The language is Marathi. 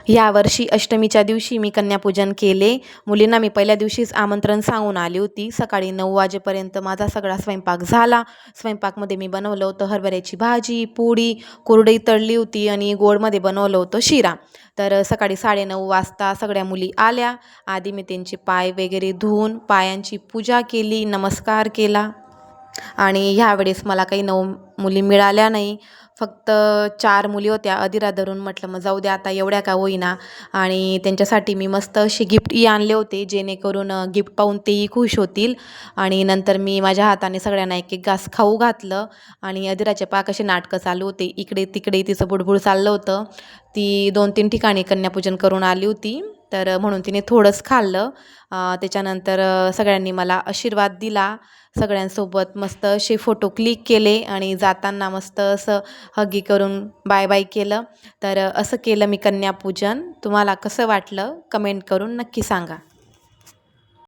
यावर्षी अष्टमीच्या दिवशी मी कन्यापूजन केले. मुलींना मी पहिल्या दिवशीच आमंत्रण सांगून आली होती. सकाळी 9 वाजेपर्यंत माझा सगळा स्वयंपाक झाला. स्वयंपाकमध्ये मी बनवलं होतं हरभऱ्याची भाजी, पोळी, कुरडई तळली होती आणि गोडमध्ये बनवलं होतं शिरा. तर सकाळी 9:30 वाजता सगळ्या मुली आल्या. आधी मी त्यांचे पाय वगैरे धुवून पायांची पूजा केली, नमस्कार केला. आणि ह्यावेळेस मला काही 9 मुली मिळाल्या नाही. फक्त 4 मुली होत्या. अधिरा धरून म्हटलं मग जाऊ द्या आता एवढ्या का होईना. आणि त्यांच्यासाठी मी मस्त असे गिफ्टही आणले होते, जेणेकरून गिफ्ट पाहून तेही खुश होतील. आणि नंतर मी माझ्या हाताने सगळ्यांना एक एक घास खाऊ घातलं. आणि अधिराचे पाक असे नाटकं चालू होते. इकडे तिकडे तिचं बुडबुड चाललं होतं. ती 2-3 ठिकाणी कन्यापूजन करून आली होती. तर म्हणून तिने थोडंच खाल्लं. त्याच्यानंतर सगळ्यांनी मला आशीर्वाद दिला. सगळ्यांसोबत मस्त असे फोटो क्लिक केले आणि जाताना मस्त असं हगी करून बाय बाय केलं. तर असं केलं मी कन्यापूजन. तुम्हाला कसं वाटलं कमेंट करून नक्की सांगा.